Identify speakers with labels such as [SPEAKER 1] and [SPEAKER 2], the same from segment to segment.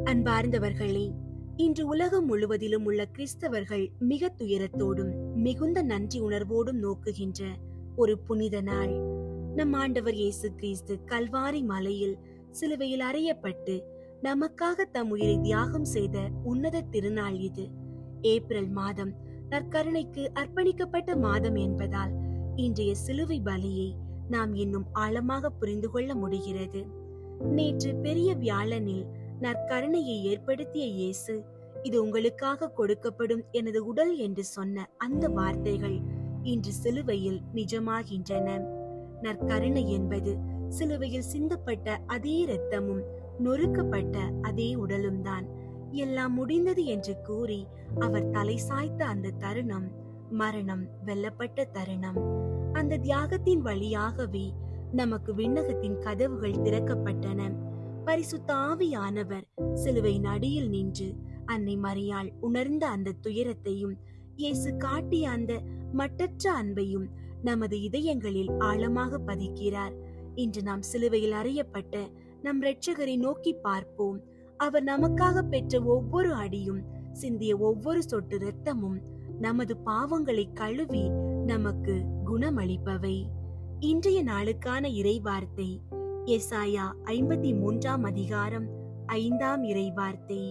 [SPEAKER 1] அன்பார்ந்தவர்களே, இன்று உலகம் முழுவதிலும் உள்ள கிறிஸ்தவர்கள் மிக துயரத்தோடும் மிகுந்த நன்றி உணர்வோடும் நோக்குகின்ற ஒரு புனித நாள். நம் ஆண்டவர் இயேசு கிறிஸ்து கல்வாரி மலையில் சிலுவையில் அறையப்பட்டு நமக்காக தம் உயிரை தியாகம் செய்த உன்னத திருநாள் இது. ஏப்ரல் மாதம் நற்கருணைக்கு அர்ப்பணிக்கப்பட்ட மாதம் என்பதால் இன்றைய சிலுவை பலியை நாம் இன்னும் ஆழமாக புரிந்து கொள்ள முடிகிறது. நேற்று பெரிய வியாழனில் நற்கருணையை ஏற்படுத்திய இயேசு, இது உங்களுக்காக கொடுக்கப்படும் எனது உடல் என்று சொன்ன அந்த வார்த்தைகள் இன்று சிலுவையில் நிஜமாகின்றன. நற்கருணை என்பது சிலுவையில் சிந்தப்பட்ட அதே இரத்தமும் நொறுக்கப்பட்ட அதே உடலும் தான். எல்லாம் முடிந்தது என்று கூறி அவர் தலை சாய்த்த அந்த தருணம் மரணம் வெல்லப்பட்ட தருணம். அந்த தியாகத்தின் வழியாகவே நமக்கு விண்ணகத்தின் கதவுகள் திறக்கப்பட்டன. பரிசுத்த ஆவியானவர் சிலுவையின் அடியில் நின்று அன்னை மரியாள் உணர்ந்த அந்த துயரத்தையும் இயேசு காட்டிய அந்த மட்டற்ற அன்பையும் நமது இதயங்களில் ஆழமாக பதிக்கிறார். இன்று நாம் சிலுவையில் அறையப்பட்ட நம் இரட்சகரை நோக்கி பார்ப்போம். அவர் நமக்காக பெற்ற ஒவ்வொரு அடியும் சிந்திய ஒவ்வொரு சொட்டு இரத்தமும் நமது பாவங்களை கழுவி நமக்கு குணமளிப்பவை. இன்றைய நாளுக்கான இறைவார்த்தை எசாயா 53 அதிகாரம் 5 இறைவார்த்தை.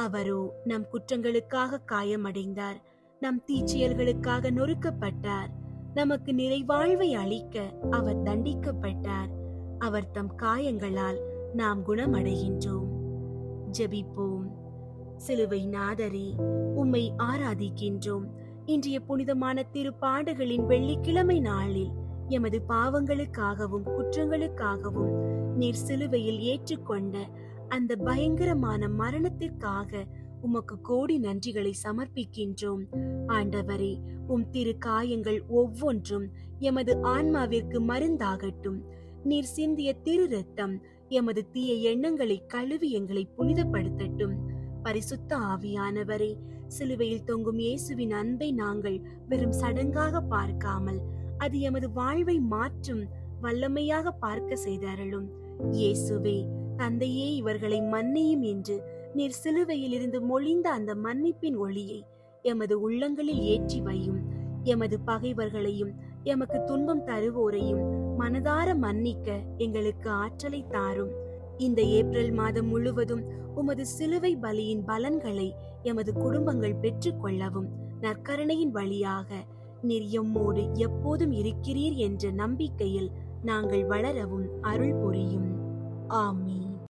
[SPEAKER 1] அவரோ நம் குற்றங்களுக்காக காயமடைந்தார், நம் தீச்செயல்களுக்காக நொறுக்கப்பட்டார். நமக்கு நிறைவாழ்வை அளிக்க அவர் தண்டிக்கப்பட்டார். அவர் தம் காயங்களால் நாம் குணமடைகின்றோம். ஜெபிப்போம். சிலுவை நாதரே, உம்மை ஆராதிக்கின்றோம். இன்றைய புனிதமான திருப்பாடுகளின் வெள்ளிக்கிழமை நாளில் எமது பாவங்களுக்காகவும் குற்றங்களுக்காகவும் நீர் சிலுவையில் ஏற்றுக்கொண்ட அந்த பயங்கரமான மரணத்திற்காக உமக்கு கோடி நன்றிகளை சமர்ப்பிக்கின்றோம். ஆண்டவரே, உம் திரு காயங்கள் ஒவ்வொன்றும் எமது ஆன்மாவிற்கு மருந்தாகட்டும். நீர் சிந்திய திரு இரத்தம் எமது தீய எண்ணங்களை கழுவி எங்களை புனிதப்படுத்தட்டும். பரிசுத்த ஆவியானவரே, சிலுவையில் தொங்கும் இயேசுவின் அன்பை நாங்கள் வெறும் சடங்காக பார்க்காமல் அது எமது வாழ்வை மாற்றும் வல்லமையாக பார்க்க செய்தாரலும். இயேசுவே, தந்தையே, இவர்களை மன்னியும் என்று நீர் சிலுவையில் இருந்து மொழிந்த அந்த மன்னிப்பின் ஒளியை எமது உள்ளங்களில் ஏற்றி வையும். எமது பகைவர்களையும் எமக்கு துன்பம் தருவோரையும் மனதார மன்னிக்க எங்களுக்கு ஆற்றலை தாரும். இந்த ஏப்ரல் மாதம் முழுவதும் உமது சிலுவை பலியின் பலன்களை எமது குடும்பங்கள் பெற்றுக் கொள்ளவும் நற்கருணையின் வழியாக நீர் எம்மோடு எப்போதும் இருக்கிறீர் என்ற நம்பிக்கையில் நாங்கள் வளரவும் அருள் புரியும். ஆமீன்.